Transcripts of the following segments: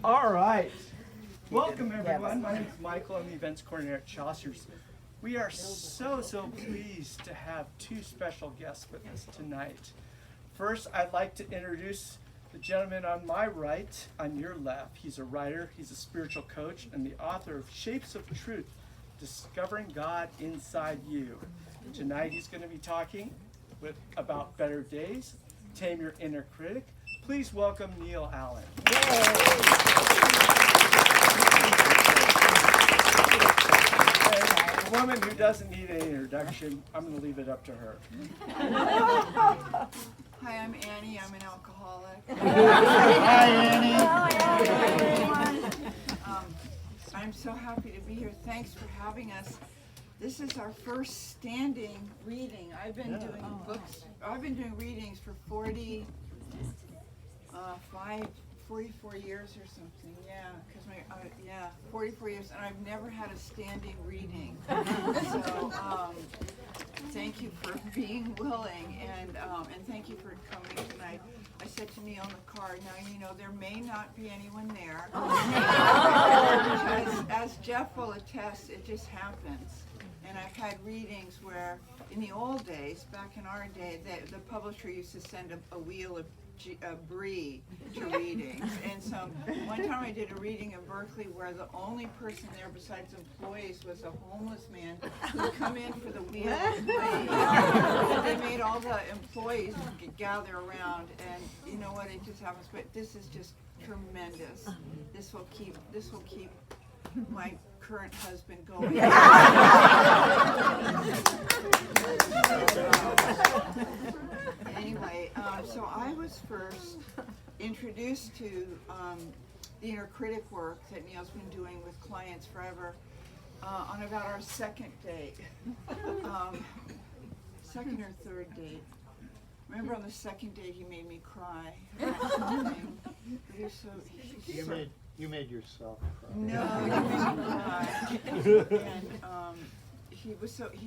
All right. Welcome, everyone. My name is Michael. I'm the events coordinator at Chaucer's. We are so pleased to have two special guests with us tonight. First, I'd like to introduce the gentleman on my right, on your left. He's a writer, he's a spiritual coach, and the author of Shapes of Truth, Discovering God Inside You. Tonight he's going to be talking about better days, tame your inner critic. Please welcome Neal Allen. A woman who doesn't need an introduction, I'm going to leave it up to her. Hi, I'm Annie. I'm an alcoholic. Hi, Annie. I'm so happy to be here. Thanks for having us. This is our first standing reading. I've been doing readings for 44 years or something. Yeah, because 44 years, and I've never had a standing reading. So thank you for being willing, and thank you for coming tonight. I said to Neal in the car, now there may not be anyone there, because as Jeff will attest, it just happens. And I've had readings where, in the old days, back in our day, the publisher used to send a wheel of brie to readings. And so one time I did a reading in Berkeley where the only person there besides employees was a homeless man who would come in for the wheel of brie. They made all the employees gather around, and you know what, it just happens. But this is just tremendous. This will keep my current husband going. Anyway, so I was first introduced to the inner critic work that Neal's been doing with clients forever on about our second date. Second or third date. Remember on the second date he made me cry about something. You made yourself cry. No, you made me cry. And he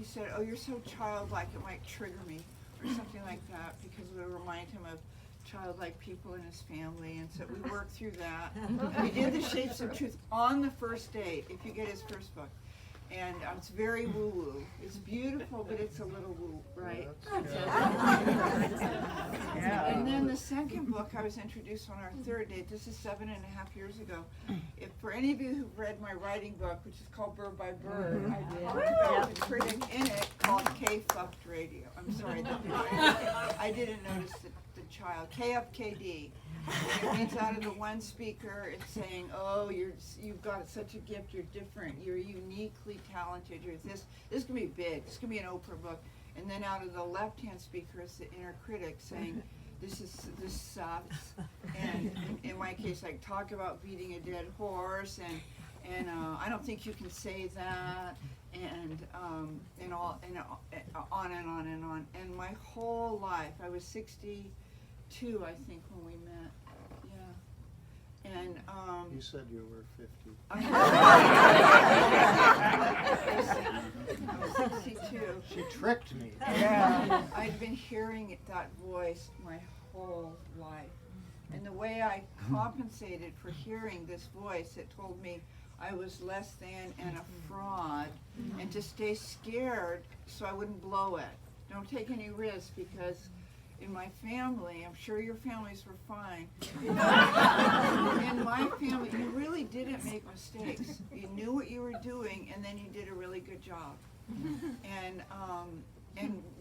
said, "Oh, you're so childlike, it might trigger me," or something like that, because it would remind him of childlike people in his family. And so we worked through that. We did the Shapes of Truth on the first date, if you get his first book. And it's very woo-woo. It's beautiful, but it's a little woo, right? Yeah. And then the second book I was introduced on our third date. This is 7.5 years ago. If for any of you who've read my writing book, which is called Bird by Bird, I talked about the critic in it called K-Fucked Radio. I'm sorry, I didn't notice the child. K-F-K-D. It means out of the one speaker, it's saying, "Oh, you've got such a gift. You're different. You're uniquely talented. You're this. This can be big. This can be an Oprah book." And then out of the left-hand speaker is the inner critic saying, "This sucks." And in my case, like, talk about beating a dead horse, and I don't think you can say that, and on and on and on. And my whole life, I was 62, I think, when we met. And You said you were 50. I was 62. She tricked me. Yeah. I'd been hearing that voice my whole life. And the way I compensated for hearing this voice, it told me I was less than and a fraud, and to stay scared so I wouldn't blow it. Don't take any risks, because in my family, I'm sure your families were fine. In my family, you really didn't make mistakes. You knew what you were doing, and then you did a really good job. And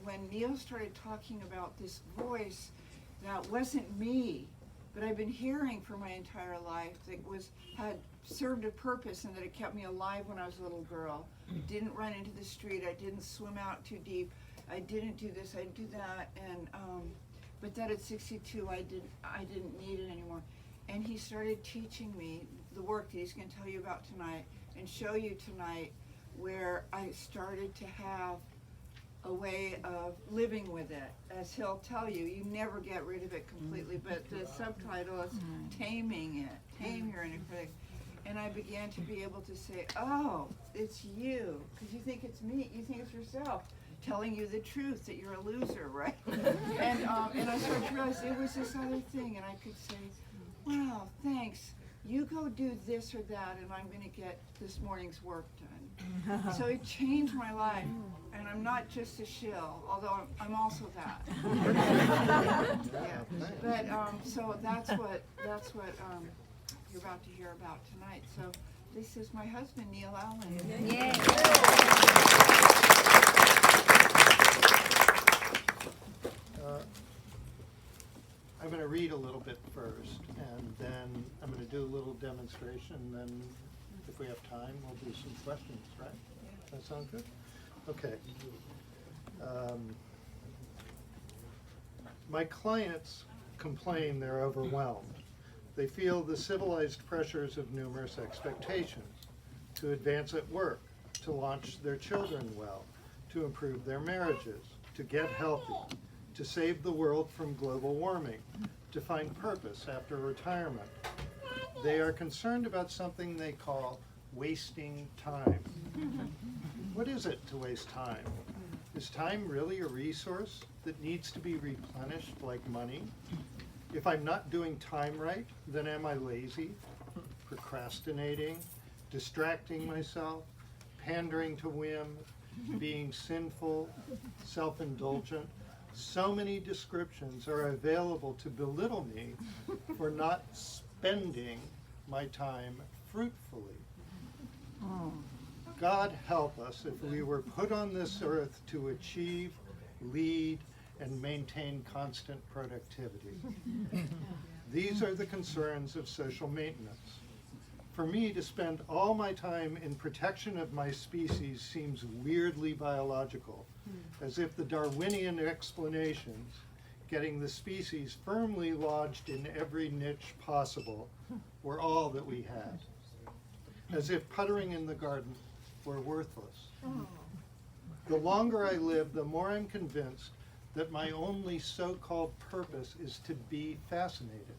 when Neal started talking about this voice that wasn't me, but I've been hearing for my entire life, that had served a purpose, and that it kept me alive when I was a little girl. I didn't run into the street. I didn't swim out too deep. I didn't do this, I didn't do that, and but that at 62 I didn't need it anymore. And he started teaching me the work that he's going to tell you about tonight and show you tonight, where I started to have a way of living with it. As he'll tell you, you never get rid of it completely, but the subtitle is Taming It, Tame Your Inner Critic. And I began to be able to say, "Oh, it's you," because you think it's me, you think it's yourself telling you the truth that you're a loser, right? And I started to realize it was this other thing, and I could say, "Wow, thanks. you go do this or that and I'm gonna get this morning's work done. So it changed my life, and I'm not just a shill, although I'm also that. Yeah. But so that's what you're about to hear about tonight. So this is my husband, Neal Allen. Yay. I'm going to read a little bit first, and then I'm going to do a little demonstration, and then if we have time, we'll do some questions, right? That sound good? Okay. My clients complain they're overwhelmed. They feel the civilized pressures of numerous expectations to advance at work, to launch their children well, to improve their marriages, to get healthy, to save the world from global warming, to find purpose after retirement. They are concerned about something they call wasting time. What is it to waste time? Is time really a resource that needs to be replenished like money? If I'm not doing time right, then am I lazy, procrastinating, distracting myself, pandering to whim, being sinful, self-indulgent? So many descriptions are available to belittle me for not spending my time fruitfully. God help us if we were put on this earth to achieve, lead, and maintain constant productivity. These are the concerns of social maintenance. For me to spend all my time in protection of my species seems weirdly biological, as if the Darwinian explanations, getting the species firmly lodged in every niche possible, were all that we had. As if puttering in the garden were worthless. The longer I live, the more I'm convinced that my only so-called purpose is to be fascinated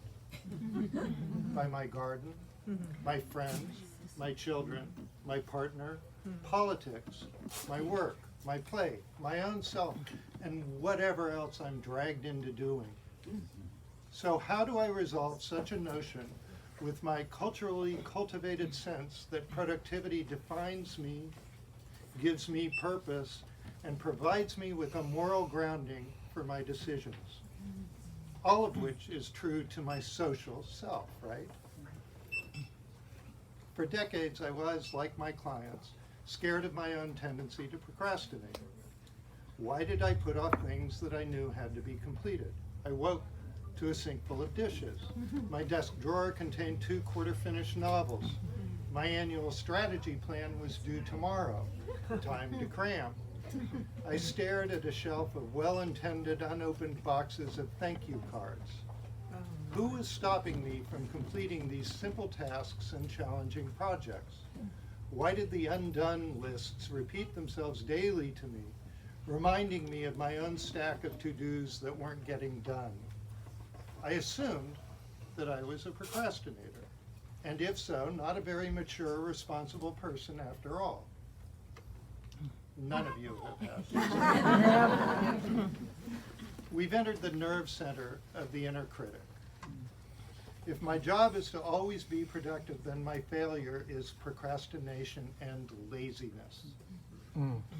by my garden, my friends, my children, my partner, politics, my work, my play, my own self, and whatever else I'm dragged into doing. So how do I resolve such a notion with my culturally cultivated sense that productivity defines me, gives me purpose, and provides me with a moral grounding for my decisions? All of which is true to my social self, right? For decades, I was, like my clients, scared of my own tendency to procrastinate. Why did I put off things that I knew had to be completed? I woke to a sink full of dishes. My desk drawer contained 2 quarter-finished novels. My annual strategy plan was due tomorrow. Time to cram. I stared at a shelf of well-intended unopened boxes of thank you cards. Who was stopping me from completing these simple tasks and challenging projects? Why did the undone lists repeat themselves daily to me, reminding me of my own stack of to-dos that weren't getting done? I assumed that I was a procrastinator, and if so, not a very mature, responsible person after all. None of you have had. We've entered the nerve center of the inner critic. If my job is to always be productive, then my failure is procrastination and laziness.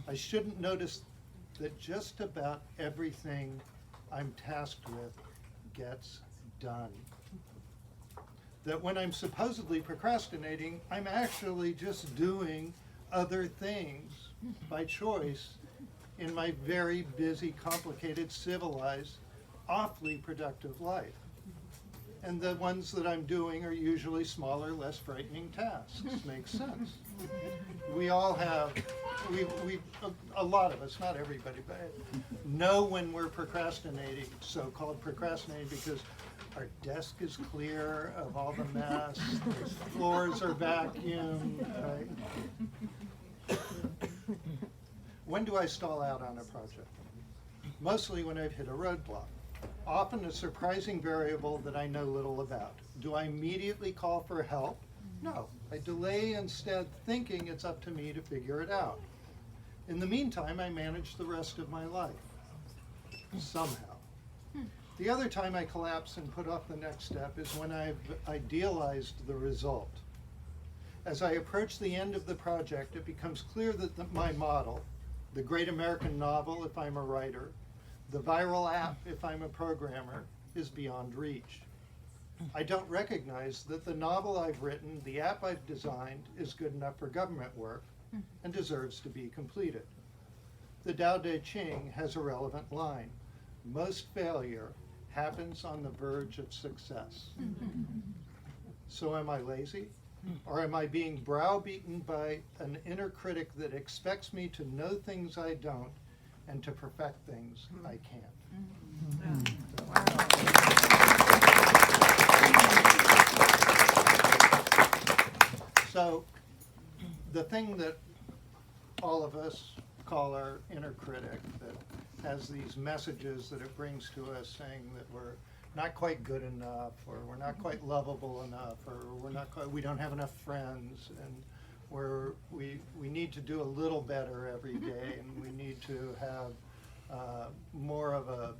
I shouldn't notice that just about everything I'm tasked with gets done. That when I'm supposedly procrastinating, I'm actually just doing other things by choice in my very busy, complicated, civilized, awfully productive life. And the ones that I'm doing are usually smaller, less frightening tasks. Makes sense. We all have, a lot of us, not everybody, but know when we're procrastinating, so-called procrastinating, because our desk is clear of all the mess, the floors are vacuumed, right? When do I stall out on a project? Mostly when I've hit a roadblock. Often a surprising variable that I know little about. Do I immediately call for help? No, I delay instead, thinking it's up to me to figure it out. In the meantime, I manage the rest of my life. Somehow. The other time I collapse and put off the next step is when I've idealized the result. As I approach the end of the project, it becomes clear that my model, the great American novel if I'm a writer, the viral app if I'm a programmer, is beyond reach. I don't recognize that the novel I've written, the app I've designed, is good enough for government work and deserves to be completed. The Tao Te Ching has a relevant line: most failure happens on the verge of success. So am I lazy? Or am I being browbeaten by an inner critic that expects me to know things I don't and to perfect things I can't? So the thing that all of us call our inner critic, that has these messages that it brings to us saying that we're not quite good enough, or we're not quite lovable enough, or we don't have enough friends, and we need to do a little better every day, and we need to have more of a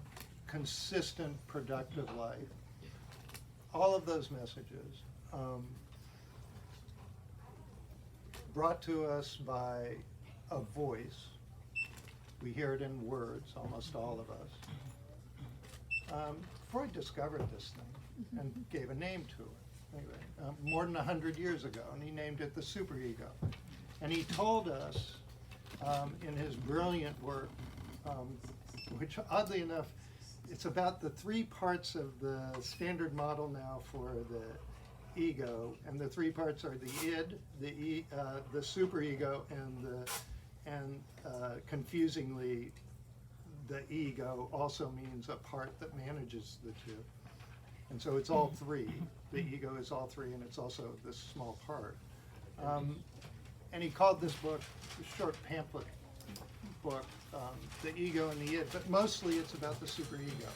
consistent, productive life. All of those messages brought to us by a voice. We hear it in words, almost all of us. Freud discovered this thing and gave a name to it, anyway, more than 100 years ago, and he named it the superego. And he told us in his brilliant work, which oddly enough, it's about the three parts of the standard model now for the ego, and the three parts are the id, the superego, and confusingly, the ego also means a part that manages the two. And so it's all three. The ego is all three, and it's also this small part. And he called this book, a short pamphlet book, The Ego and the Id, but mostly it's about the superego,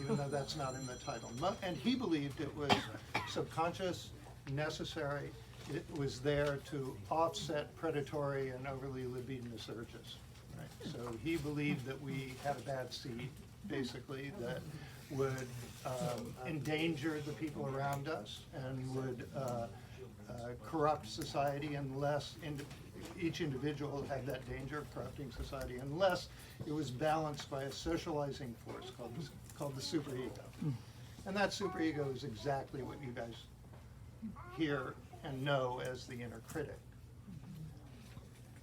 even though that's not in the title. And he believed it was subconscious, necessary. It was there to offset predatory and overly libidinous urges. Right? So he believed that we had a bad seed, basically, that would endanger the people around us and would corrupt society unless each individual had that danger of corrupting society, unless it was balanced by a socializing force called the superego. And that superego is exactly what you guys hear and know as the inner critic.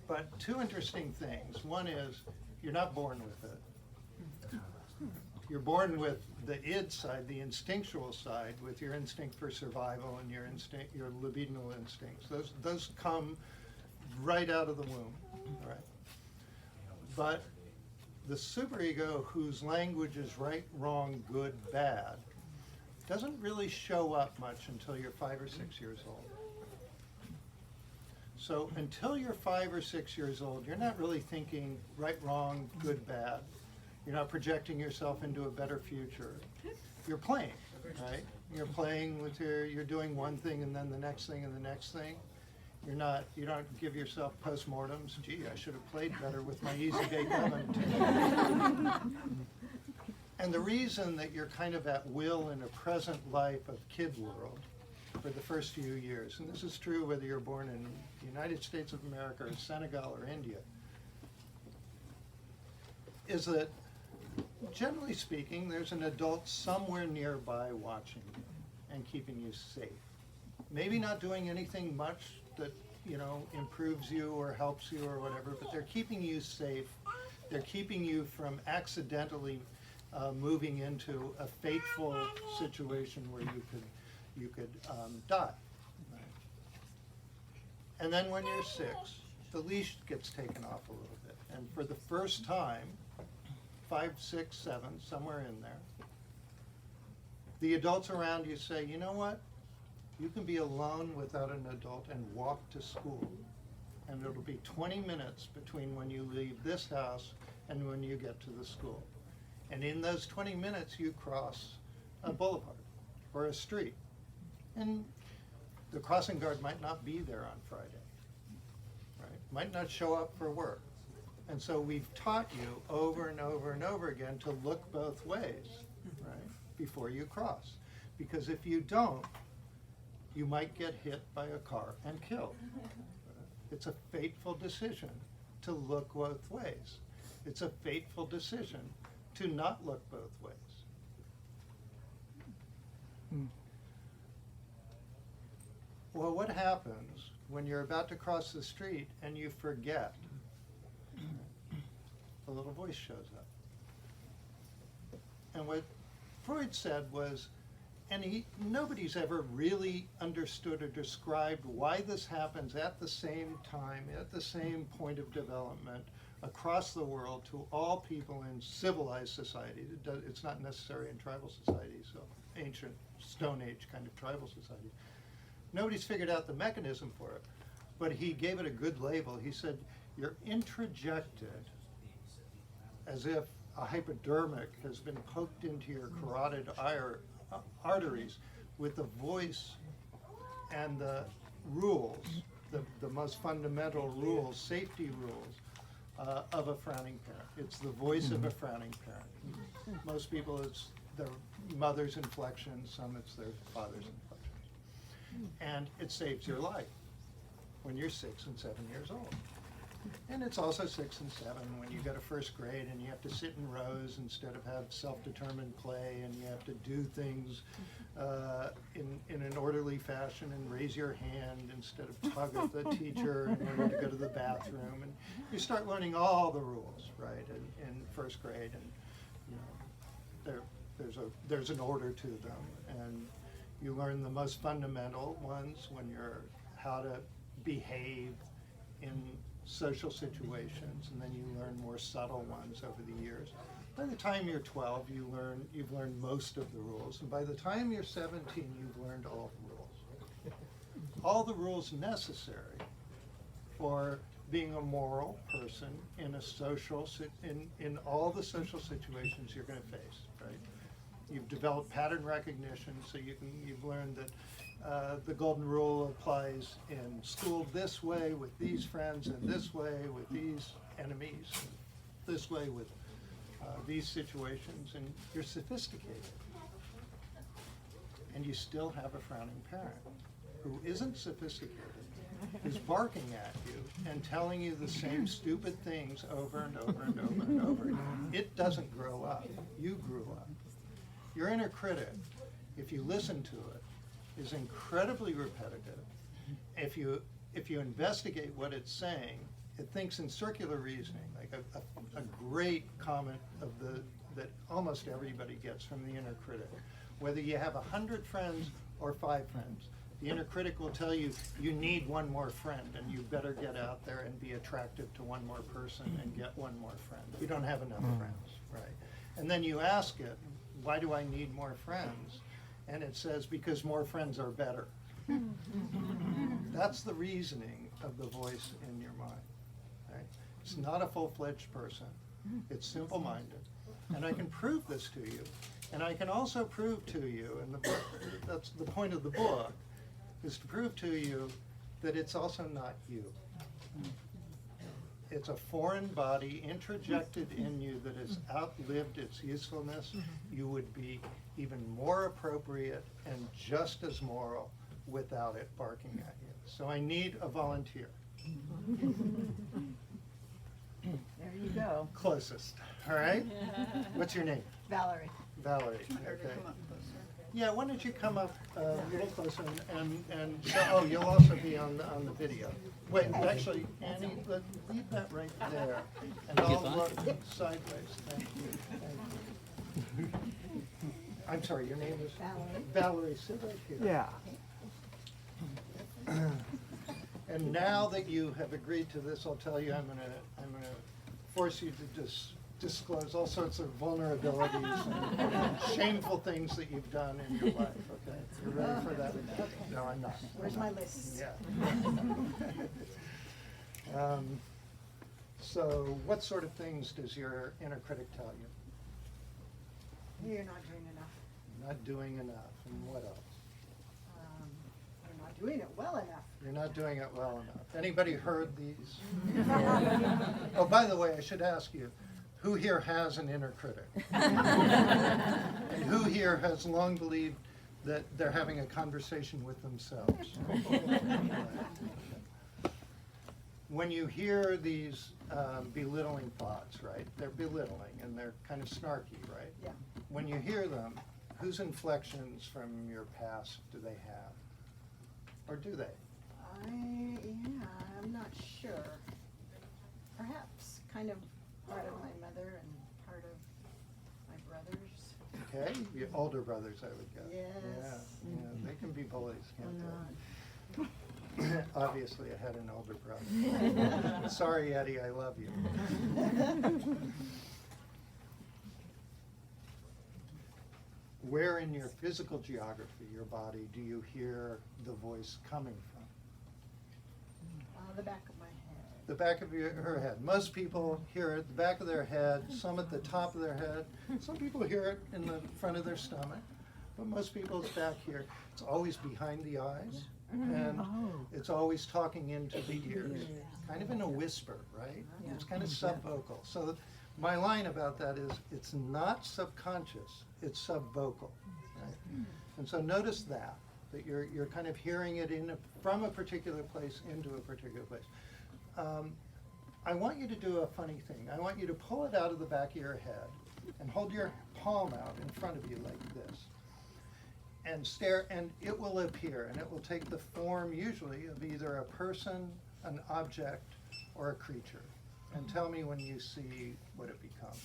But two interesting things. One is, you're not born with it. You're born with the id side, the instinctual side, with your instinct for survival and your libidinal instincts. Those come right out of the womb, right? But the superego, whose language is right, wrong, good, bad, doesn't really show up much until you're 5 or 6 years old. So until you're 5 or 6 years old, you're not really thinking right, wrong, good, bad. You're not projecting yourself into a better future. You're playing, right? You're playing with you're doing one thing and then the next thing and the next thing. You don't give yourself postmortems. Gee, I should have played better with my easy bake oven. And the reason that you're kind of at will in a present life of kid world for the first few years, and this is true whether you're born in the United States of America or Senegal or India, is that generally speaking, there's an adult somewhere nearby watching you and keeping you safe. Maybe not doing anything much that, improves you or helps you or whatever, but they're keeping you safe. They're keeping you from accidentally moving into a fateful situation where you could die. Right? And then when you're 6, the leash gets taken off a little bit, and for the first time, 5, 6, 7, somewhere in there, the adults around you say, you know what? You can be alone without an adult and walk to school. And it'll be 20 minutes between when you leave this house and when you get to the school. And in those 20 minutes, you cross a boulevard or a street. And the crossing guard might not be there on Friday, right? Might not show up for work. And so we've taught you over and over and over again to look both ways, right? before you cross. Because if you don't, you might get hit by a car and killed. It's a fateful decision to look both ways. It's a fateful decision to not look both ways. Well, what happens when you're about to cross the street and you forget? A little voice shows up. And what Freud said was, and nobody's ever really understood or described why this happens at the same time, at the same point of development, across the world to all people in civilized societies. It's not necessary in tribal societies, so ancient Stone Age kind of tribal societies. Nobody's figured out the mechanism for it, but he gave it a good label. He said, you're introjected as if a hypodermic has been poked into your carotid arteries with the voice and the rules, the most fundamental rules, safety rules of a frowning parent. It's the voice of a frowning parent. Most people, it's their mother's inflection, some it's their father's inflection. And it saves your life when you're 6 and 7 years old. And it's also 6 and 7 when you go to first grade and you have to sit in rows instead of have self-determined play, and you have to do things in an orderly fashion and raise your hand instead of tug at the teacher in order to go to the bathroom. And you start learning all the rules, right, in first grade, and you know, there's an order to them, and you learn the most fundamental ones when you're how to behave in social situations, and then you learn more subtle ones over the years. By the time you're 12, you've learned most of the rules, and by the time you're 17, you've learned all the rules. All the rules necessary for being a moral person in a social in all the social situations you're going to face, right? You've developed pattern recognition, so you've learned that the golden rule applies in school this way with these friends, and this way with these enemies, and this way with these situations, and you're sophisticated. And you still have a frowning parent who isn't sophisticated, who's barking at you and telling you the same stupid things over and over and over and over again. It doesn't grow up. You grew up. Your inner critic, if you listen to it, is incredibly repetitive. If you investigate what it's saying, it thinks in circular reasoning, like a great comment that almost everybody gets from the inner critic. Whether you have 100 friends or 5 friends, the inner critic will tell you you need one more friend, and you better get out there and be attractive to one more person and get one more friend. You don't have enough friends, right? And then you ask it, why do I need more friends? And it says, because more friends are better. That's the reasoning of the voice in your mind, right? It's not a full-fledged person. It's simple-minded. And I can prove this to you. And I can also prove to you, and that's the point of the book, is to prove to you that it's also not you. It's a foreign body introjected in you that has outlived its usefulness. You would be even more appropriate and just as moral without it barking at you. So I need a volunteer. There you go. Closest, all right? What's your name? Valerie. Valerie, Her to okay. come up closer. Yeah, why don't you come up a little closer and oh, you'll also be on the video. Wait, actually, Annie, leave that right there, and I'll look sideways. Thank you. Thank you. I'm sorry, your name is? Valerie. Valerie, sit right here. Yeah. And now that you have agreed to this, I'll tell you, I'm gonna force you to disclose all sorts of vulnerabilities and shameful things that you've done in your life, okay? You ready for that? No, I'm not. Where's my list? Yeah. So what sort of things does your inner critic tell you? You're not doing enough. Not doing enough, and what else? You're not doing it well enough. You're not doing it well enough. Anybody heard these? Oh, by the way, I should ask you, Who here has an inner critic? And who here has long believed that they're having a conversation with themselves? When you hear these belittling thoughts, right? They're belittling and they're kind of snarky, right? Yeah. When you hear them, whose inflections from your past do they have? Or do they? I'm not sure. Perhaps kind of part of my mother and part of my brothers. Okay, your older brothers, I would guess. Yes. Yeah, they can be bullies, Or can't not. they? Obviously, I had an older brother. Sorry, Eddie, I love you. Where in your physical geography, your body, do you hear the voice coming from? The back of my head. The back of her head. Most people hear it at the back of their head, some at the top of their head. Some people hear it in the front of their stomach, but most people it's back here. It's always behind the eyes, and it's always talking into the ears, kind of in a whisper, right? It's kind of subvocal. So my line about that is it's not subconscious, it's subvocal, right? And so notice that you're kind of hearing it from a particular place into a particular place. I want you to do a funny thing. I want you to pull it out of the back of your head and hold your palm out in front of you like this. And stare, and it will appear, and it will take the form usually of either a person, an object, or a creature. And tell me when you see what it becomes.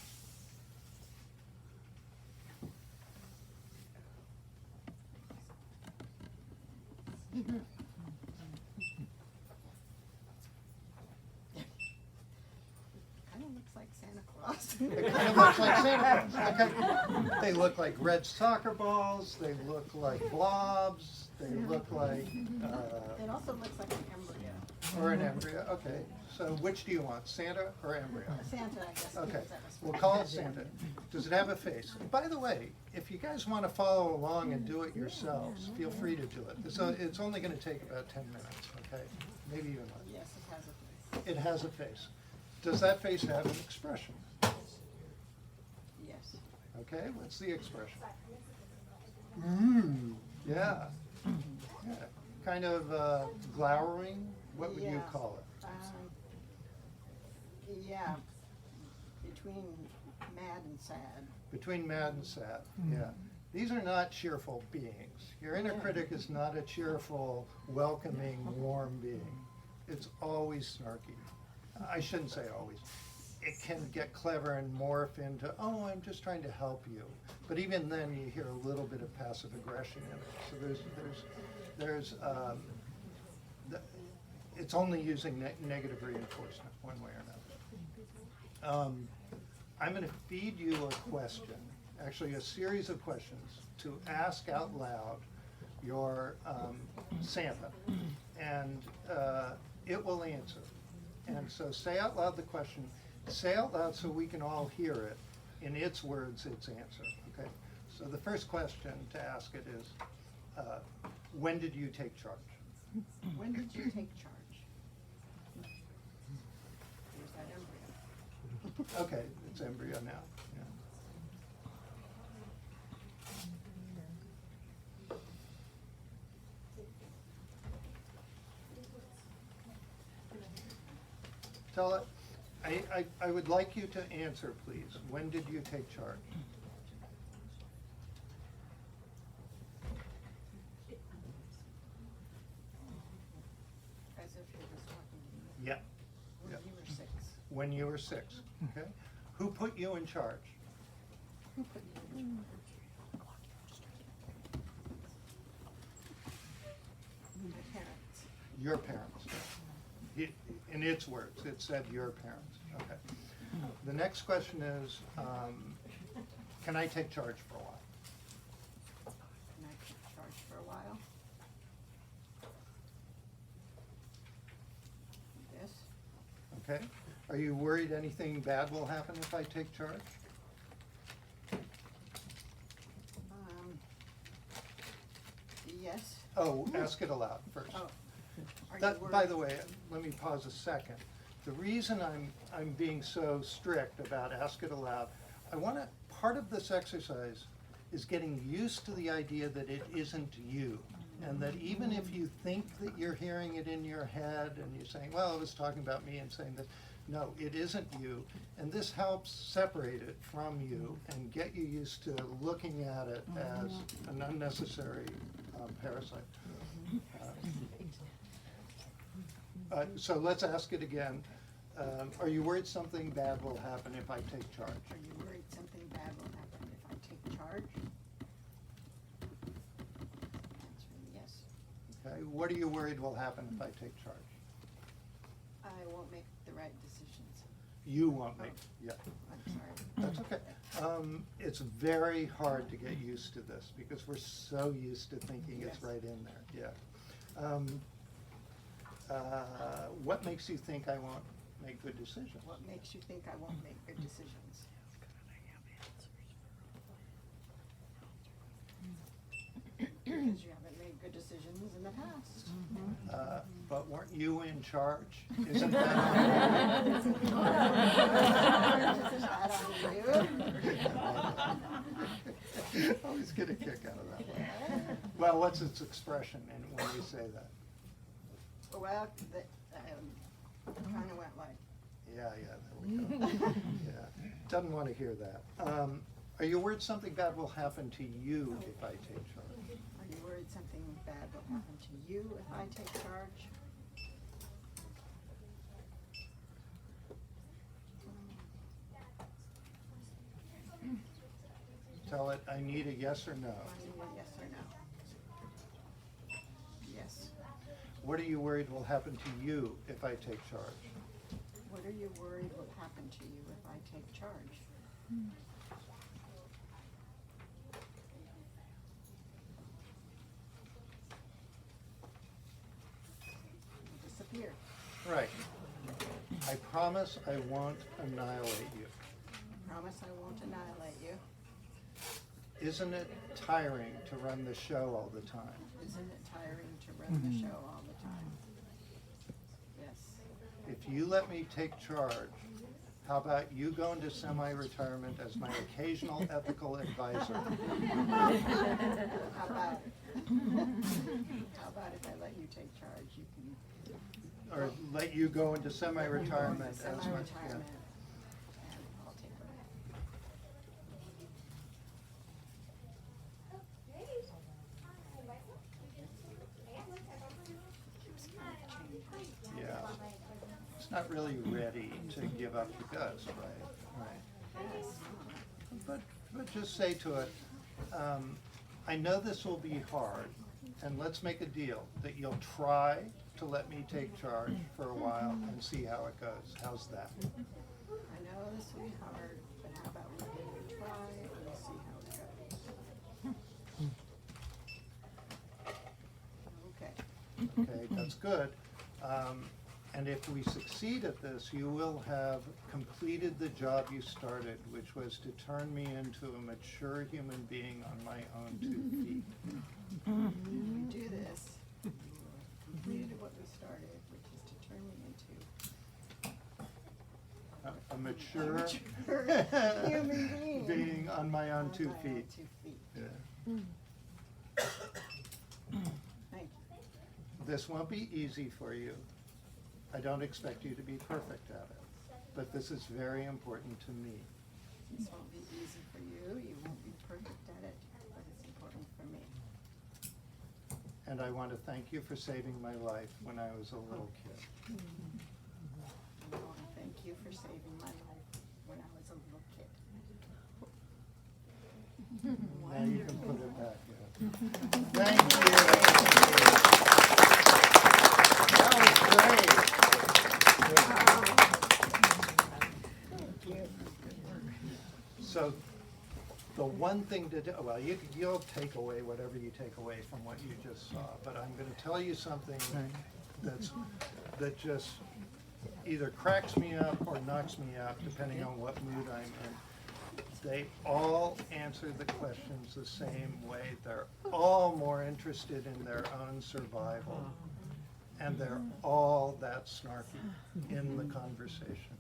Kind of looks like Santa Claus. It kind of looks like Santa Claus. Okay. They look like red soccer balls. They look like blobs. They look like. It also looks like an embryo. Or an embryo. Okay. So which do you want, Santa or embryo? Santa, I guess. Okay. because that was We'll what- call it Santa. Does it have a face? By the way, if you guys want to follow along and do it yourselves, feel free to do it. It's only going to take about 10 minutes. Okay. Maybe even less. Yes, it has a face. It has a face. Does that face have an expression? Yes. Okay, what's the expression? Yeah. Yeah. Kind of glowering? What would you Yeah. call it? Yeah, between mad and sad. Between mad and sad, yeah. These are not cheerful beings. Your inner critic is not a cheerful, welcoming, warm being. It's always snarky. I shouldn't say always. It can get clever and morph into, oh, I'm just trying to help you. But even then, you hear a little bit of passive aggression in it. So it's only using negative reinforcement one way or another. I'm going to feed you a question, actually a series of questions, to ask out loud your Santa, and it will answer. And so say out loud the question, say out loud so we can all hear it, in its words, its answer, okay? So the first question to ask it is, when did you take charge? When did you take charge? There's that embryo. Okay, it's embryo now, yeah. Tell it, I would like you to answer, please. When did you take charge? As if he was talking to me. Yeah. When Yeah. you were 6. When you were 6, okay? Who put you in charge? Who put you in charge? My parents. Your parents. In its words, it said your parents, okay. The next question is, can I take charge for a while? Can I take charge for a while? Yes. Okay. Are you worried anything bad will happen if I take charge? Yes. Oh, ask it aloud first. Oh. Are you That, worried? by the way, let me pause a second. The reason I'm being so strict about ask it aloud, part of this exercise is getting used to the idea that it isn't you. And that even if you think that you're hearing it in your head and you're saying, well, it was talking about me and saying that, no, it isn't you. And this helps separate it from you and get you used to looking at it as an unnecessary parasite. So let's ask it again. Are you worried something bad will happen if I take charge? Are you worried something bad will happen if I take charge? Answer yes. Okay. What are you worried will happen if I take charge? I won't make the right decisions. You won't make, yeah. I'm sorry. That's okay. It's very hard to get used to this because we're so used to thinking it's Yes. right in there, yeah. What makes you think I won't make good decisions? What makes you think I won't make good decisions? Because you haven't made good decisions in the past. But weren't you in charge? Isn't that? Isn't that on you? I always get a kick out of that one. Well, what's its expression when you say that? Well, kind of went like. Yeah, there we go. Yeah, doesn't want to hear that. Are you worried something bad will happen to you if I take charge? Are you worried something bad will happen to you if I take charge? Tell it, I need a yes or no. I need a yes or no. Yes. What are you worried will happen to you if I take charge? What are you worried will happen to you if I take charge? Disappear. Right. I promise I won't annihilate you. Promise I won't annihilate you. Isn't it tiring to run the show all the time? Isn't it tiring to run the show all the time? Yes. If you let me take charge, how about you go into semi-retirement as my occasional ethical advisor? How about if I let you take charge, you can. Or let you go into semi-retirement as my, Semi-retirement, yeah. and I'll take her. Yeah. It's not really ready to give up the ghost, right? But just say to it, I know this will be hard, and let's make a deal that you'll try to let me take charge for a while and see how it goes. How's that? I know this will be hard, but how about we give it a try and we'll see how it goes. Okay. Okay, that's good. And if we succeed at this, you will have completed the job you started, which was to turn me into a mature human being on my own 2 feet. When we do this, we will have completed what we started, which is to turn me into A mature human being. being on my own 2 On my own feet. 2 feet. Yeah. Thank you. This won't be easy for you. I don't expect you to be perfect at it, but this is very important to me. This won't be easy for you. You won't be perfect at it, but it's important for me. And I want to thank you for saving my life when I was a little kid. And I want to thank you for saving my life when I was a little kid. Now you can put it back, yeah. Thank you. That was great. So, the one thing to do, well, you'll take away whatever you take away from what you just saw, but I'm gonna tell you something that just either cracks me up or knocks me out, depending on what mood I'm in. They all answer the questions the same way. They're all more interested in their own survival. And and they're all that snarky in the conversation.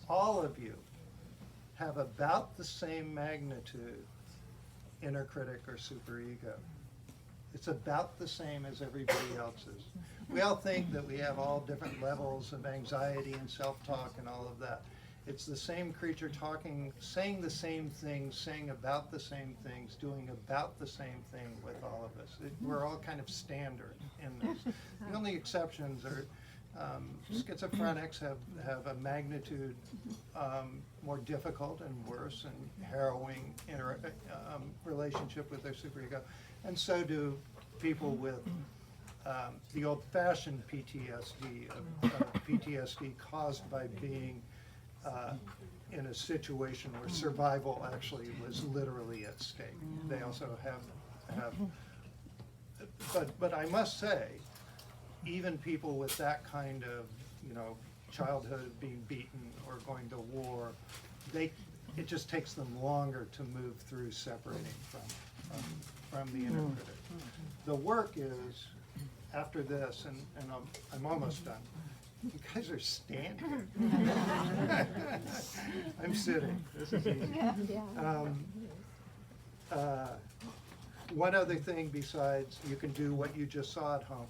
All of you have about the same magnitude inner critic or superego. It's about the same as everybody else's. We all think that we have all different levels of anxiety and self-talk and all of that. It's the same creature talking, saying the same things, saying about the same things, doing about the same thing with all of us. We're all kind of standard in this. The only exceptions are schizophrenics have a magnitude more difficult and worse and harrowing relationship with their superego, and so do people with the old-fashioned PTSD, PTSD caused by being in a situation where survival actually was literally at stake. They also have but I must say, even people with that kind of, childhood being beaten or going to war, it just takes them longer to move through separating from the inner critic. The work is, after this, and I'm almost done. You guys are standing. I'm sitting. This is easy. One other thing besides you can do what you just saw at home.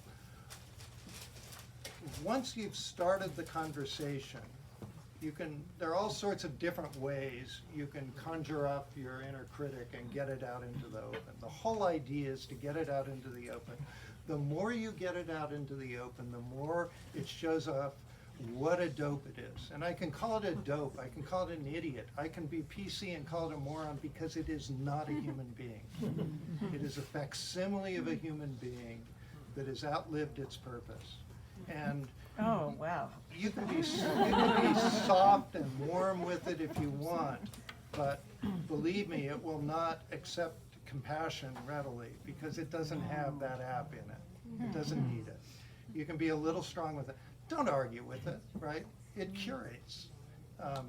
Once you've started the conversation, there are all sorts of different ways you can conjure up your inner critic and get it out into the open. The whole idea is to get it out into the open. The more you get it out into the open, the more it shows up what a dope it is. And I can call it a dope, I can call it an idiot, I can be PC and call it a moron because it is not a human being. It is a facsimile of a human being that has outlived its purpose. And Oh, wow. you can be soft and warm with it if you want, but believe me, it will not accept compassion readily because it doesn't have that app in it. It doesn't need it. You can be a little strong with it. Don't argue with it, right? It curates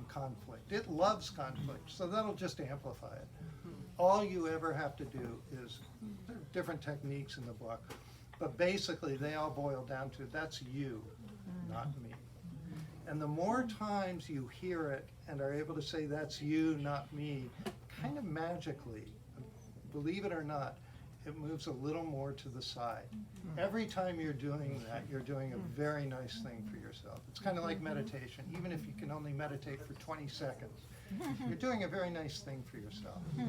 conflict. It loves conflict, so that'll just amplify it. All you ever have to do is, there are different techniques in the book, but basically they all boil down to that's you, not me. And the more times you hear it and are able to say that's you, not me, kind of magically, believe it or not, it moves a little more to the side. Every time you're doing that, you're doing a very nice thing for yourself. It's kind of like meditation. Even if you can only meditate for 20 seconds, you're doing a very nice thing for yourself. Right?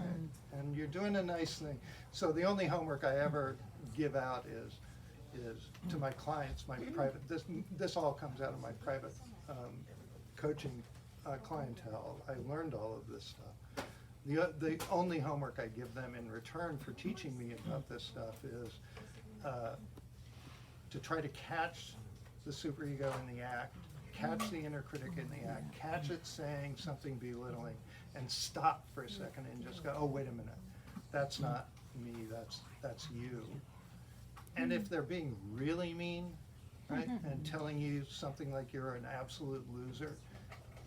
And you're doing a nice thing. So the only homework I ever give out is to my clients, my private, this all comes out of my private coaching clientele. I learned all of this stuff. The only homework I give them in return for teaching me about this stuff is to try to catch the superego in the act, catch the inner critic in the act, catch it saying something belittling, and stop for a second and just go, oh, wait a minute, that's not me, that's you. And if they're being really mean, right, and telling you something like you're an absolute loser,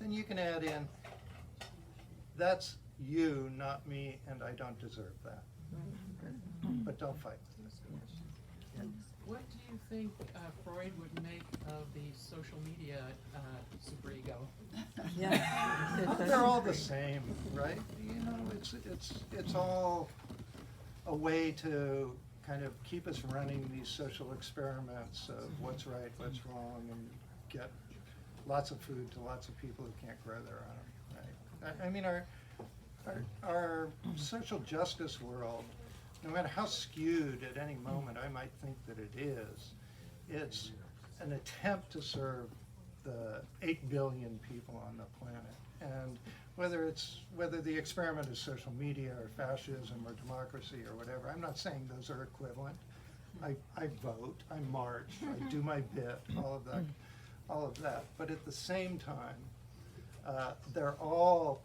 then you can add in, that's you, not me, and I don't deserve that. But don't fight with it. What do you think Freud would make of the social media superego? They're all the same, right? It's all a way to kind of keep us running these social experiments of what's right, what's wrong, and get lots of food to lots of people who can't grow their own, right? I mean, our social justice world, no matter how skewed at any moment I might think that it is, it's an attempt to serve the 8 billion people on the planet. And whether the experiment is social media or fascism or democracy or whatever, I'm not saying those are equivalent. I vote, I march, I do my bit, all of that. But at the same time, they're all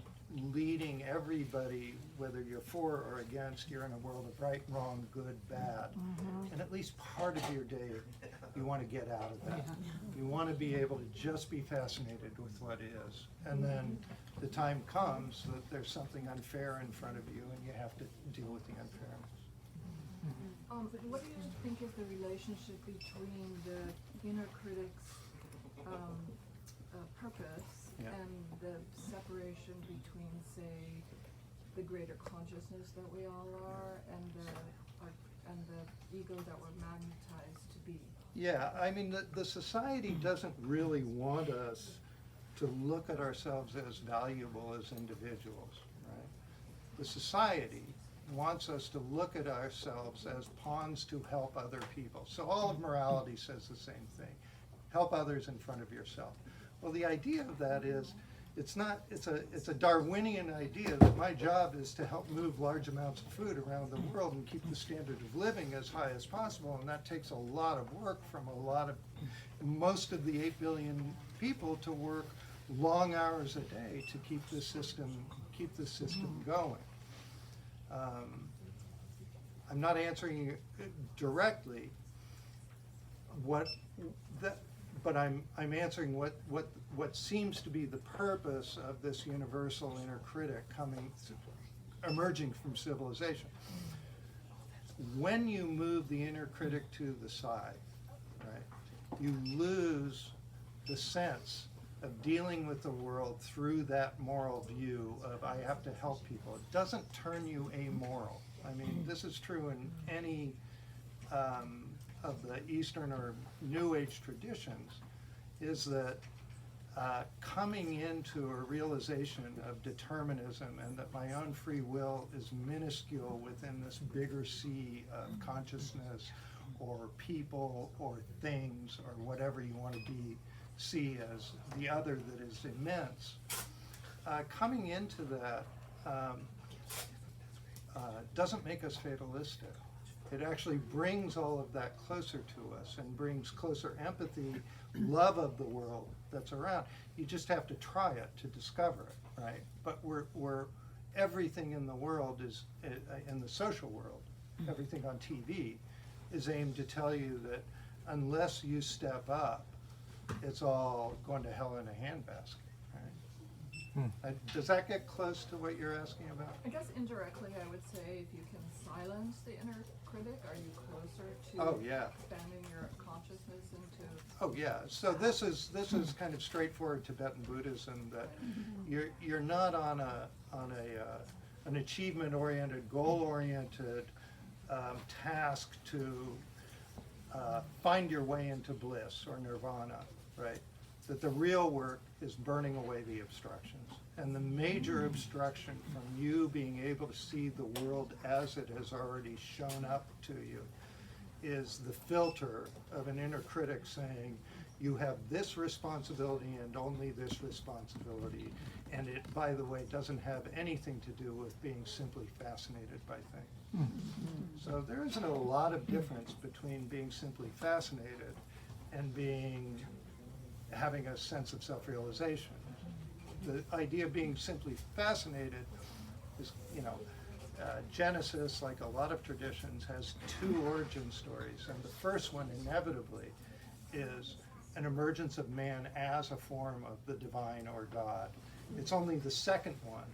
leading everybody, whether you're for or against, you're in a world of right, wrong, good, bad. And at least part of your day, you want to get out of that. You want to be able to just be fascinated with what is. And then the time comes that there's something unfair in front of you and you have to deal with the unfairness. What do you think is the relationship between the inner critic's purpose Yeah. and the separation between, say, the greater consciousness that we all are and the ego that we're magnetized to be? Yeah, I mean, the society doesn't really want us to look at ourselves as valuable as individuals, right? The society wants us to look at ourselves as pawns to help other people. So all of morality says the same thing. Help others in front of yourself. Well, the idea of that is, it's a Darwinian idea that my job is to help move large amounts of food around the world and keep the standard of living as high as possible, and that takes a lot of work from most of the 8 billion people to work long hours a day to keep the system going. I'm not answering you directly but I'm answering what seems to be the purpose of this universal inner critic emerging from civilization. When you move the inner critic to the side, right, you lose the sense of dealing with the world through that moral view of I have to help people. It doesn't turn you amoral. I mean, this is true in any of the Eastern or New Age traditions, is that coming into a realization of determinism and that my own free will is minuscule within this bigger sea of consciousness or people or things or whatever you want to see as the other that is immense. Coming into that doesn't make us fatalistic. It actually brings all of that closer to us and brings closer empathy, love of the world that's around. You just have to try it to discover it, right? But we're everything in the world is, in the social world, everything on TV is aimed to tell you that unless you step up, it's all going to hell in a handbasket, right? Does that get close to what you're asking about? I guess indirectly I would say if you can silence the inner critic, are you closer to Oh, yeah. expanding your consciousness into... Oh, yeah. So this is kind of straightforward Tibetan Buddhism, that you're not on an achievement-oriented, goal-oriented task to find your way into bliss or nirvana, right? That the real work is burning away the obstructions. And the major obstruction from you being able to see the world as it has already shown up to you is the filter of an inner critic saying, you have this responsibility and only this responsibility. And it, by the way, doesn't have anything to do with being simply fascinated by things. So there isn't a lot of difference between being simply fascinated and having a sense of self-realization. The idea of being simply fascinated is, Genesis, like a lot of traditions, has two origin stories. And the first one, inevitably, is an emergence of man as a form of the divine or God. It's only the second one,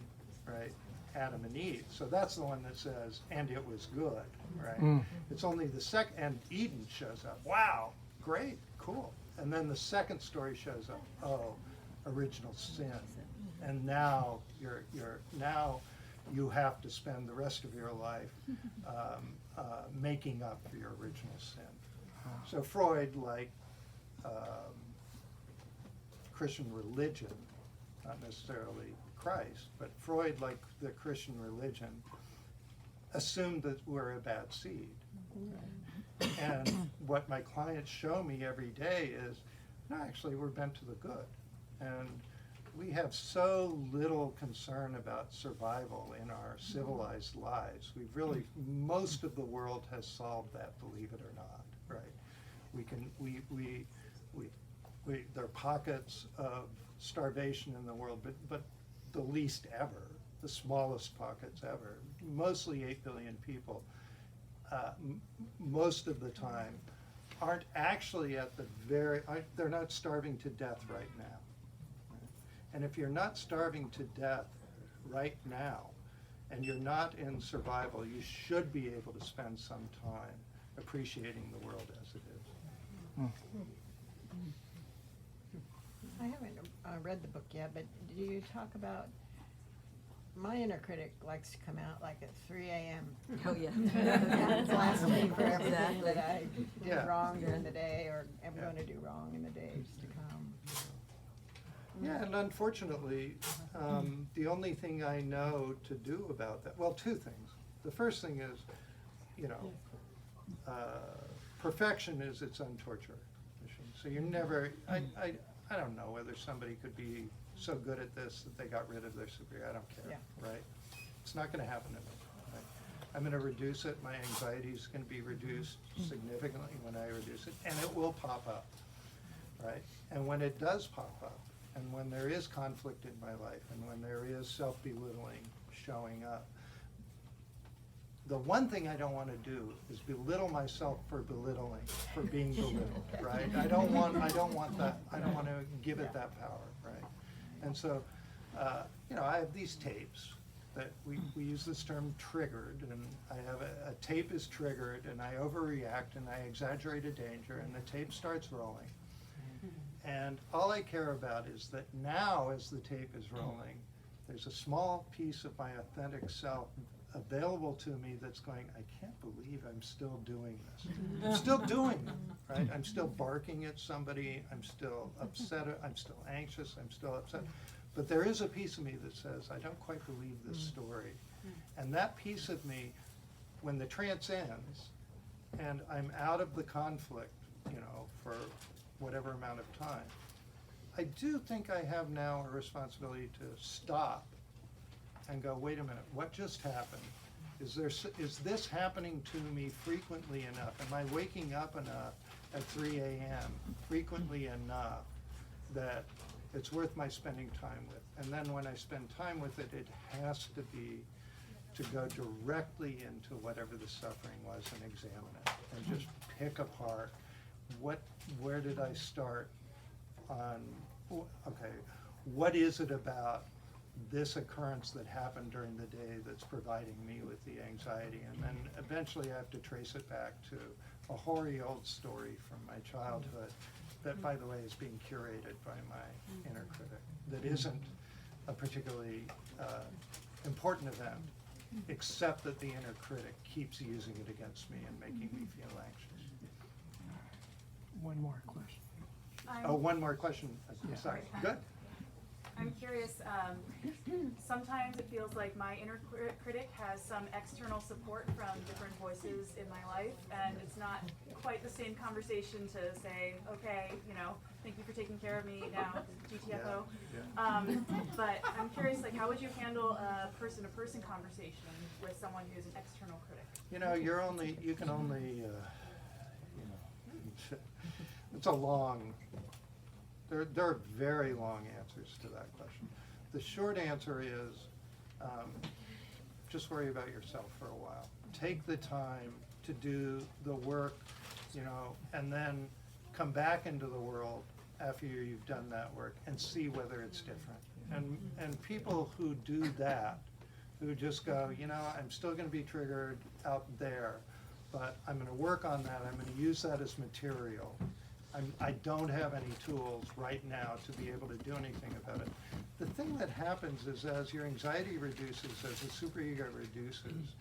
right, Adam and Eve. So that's the one that says, and it was good, right? It's only the second, and Eden shows up. Wow, great, cool. And then the second story shows up. Oh, original sin. And now you have to spend the rest of your life making up for your original sin. So Freud, like Christian religion, not necessarily Christ, but Freud, like the Christian religion, assumed that we're a bad seed. And what my clients show me every day is, no, actually, we're bent to the good. And we have so little concern about survival in our civilized lives. Most of the world has solved that, believe it or not, right? There are pockets of starvation in the world, but the least ever, the smallest pockets ever. Mostly 8 billion people, most of the time, aren't actually they're not starving to death right now. And if you're not starving to death right now, and you're not in survival, you should be able to spend some time appreciating the world as it is. I haven't read the book yet, but do you talk about, my inner critic likes to come out like at 3 a.m. Oh, yeah. Blast me for everything Exactly. that I Yeah. did wrong during the day or am Yeah. going to do wrong in the days to come. Yeah, and unfortunately, the only thing I know to do about that, well, two things. The first thing is, you know, perfection is its own torture mission. So you're never, I don't know whether somebody could be so good at this that they got rid of their superior. I don't care, Yeah. right? It's not going to happen to me. Right? I'm going to reduce it. My anxiety is going to be reduced significantly when I reduce it, and it will pop up, right? And when it does pop up, and when there is conflict in my life, and when there is self-belittling showing up, the one thing I don't want to do is belittle myself for belittling, for being belittled, right? I don't want that, I don't want to give it that power, right? And so, you know, I have these tapes that we use this term triggered, and I have a tape is triggered, and I overreact, and I exaggerate a danger, and the tape starts rolling. And all I care about is that now, as the tape is rolling, there's a small piece of my authentic self available to me that's going, I can't believe I'm still doing this. I'm still doing it, right? I'm still barking at somebody, I'm still upset, I'm still anxious, I'm still upset. But there is a piece of me that says, I don't quite believe this story. And that piece of me, when the trance ends, and I'm out of the conflict, you know, for whatever amount of time, I do think I have now a responsibility to stop and go, wait a minute, what just happened? Is this happening to me frequently enough? Am I waking up enough at 3 a.m. frequently enough that it's worth my spending time with? And then when I spend time with it, it has to be to go directly into whatever the suffering was and examine it and just pick apart where did I start on, okay, what is it about this occurrence that happened during the day that's providing me with the anxiety? And then eventually I have to trace it back to a hoary old story from my childhood that, by the way, is being curated by my inner critic, that isn't a particularly important event, except that the inner critic keeps using it against me and making me feel anxious. One more question. Oh, one more question, sorry, good. I'm curious, sometimes it feels like my inner critic has some external support from different voices in my life, and it's not quite the same conversation to say, okay, you know, thank you for taking care of me now, GTFO. Yeah. But I'm curious, like, how would you handle a person-to-person conversation with someone who's an external critic? You know, you can only, you know, it's a long, there are very long answers to that question. The short answer is, just worry about yourself for a while. Take the time to do the work, you know, and then come back into the world after you've done that work and see whether it's different. And people who do that, who just go, you know, I'm still going to be triggered out there, but I'm going to work on that. I'm going to use that as material. I don't have any tools right now to be able to do anything about it. The thing that happens is as your anxiety reduces, as the superego reduces,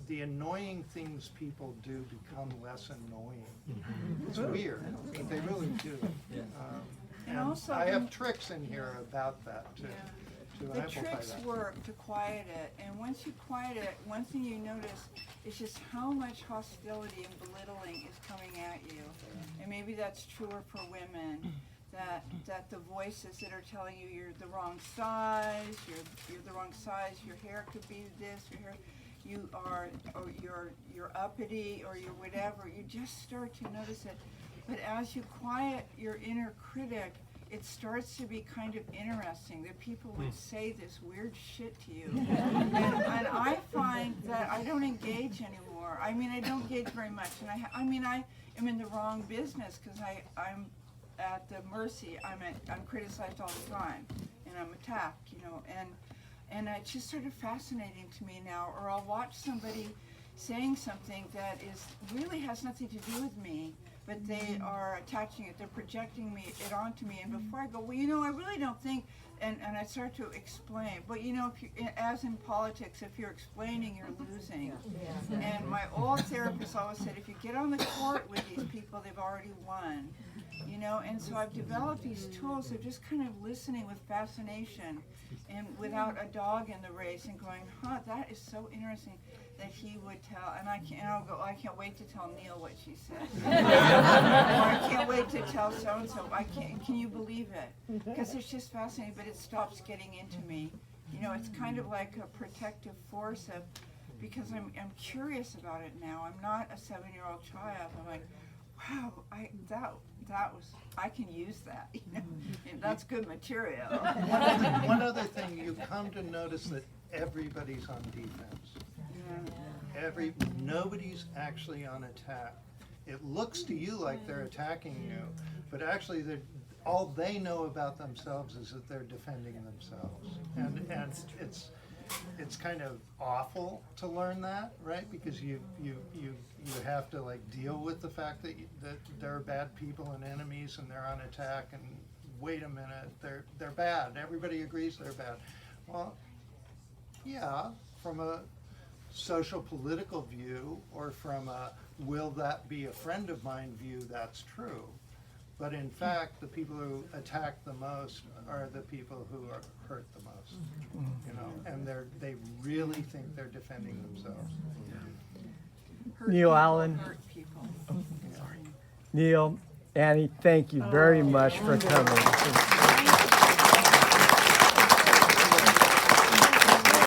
the annoying things people do become less annoying. It's weird, but they really do. And also I have tricks in here about that too. To the amplify tricks that. work to quiet it, and once you quiet it, one thing you notice is just how much hostility and belittling is coming at you. And maybe that's truer for women, that the voices that are telling you you're the wrong size, you're the wrong size, your hair could be this, your hair, you are, or you're uppity, or you're whatever, you just start to notice it. But as you quiet your inner critic, it starts to be kind of interesting that people would say this weird shit to you. and I find that I don't engage anymore. I mean, I don't engage very much. And I am in the wrong business because I'm at the mercy. I'm criticized all the time, and I'm attacked, you know. And it's just sort of fascinating to me now. Or I'll watch somebody saying something that is really has nothing to do with me, but they are attaching it, they're projecting it onto me, and before I go, well, you know, I really don't think, and I start to explain, but you know, if you, as in politics, if you're explaining, you're losing. And my old therapist always said, if you get on the court with these people, they've already won, you know, and so I've developed these tools of just kind of listening with fascination and without a dog in the race and going, huh, that is so interesting that he would tell, and I'll go, oh, I can't wait to tell Neal what she said. Or I can't wait to tell so-and-so, can you believe it? Because it's just fascinating, but it stops getting into me. You know, it's kind of like a protective force of, because I'm curious about it now. I'm not a 7-year-old child. I'm like, wow, I can use that. You know? And that's good material. One other thing, you come to notice that everybody's on defense. Nobody's actually on attack. It looks to you like they're attacking you, but actually all they know about themselves is that they're defending themselves. And it's kind of awful to learn that, right? Because you have to like deal with the fact that there are bad people and enemies and they're on attack, and wait a minute, they're bad. Everybody agrees they're bad. Well, yeah, from a social political view, or from a will that be a friend of mine view, that's true. But in fact, the people who attack the most are the people who are hurt the most, you know, and they really think they're defending themselves. Neal Allen. Neal, Annie, thank you very much for coming.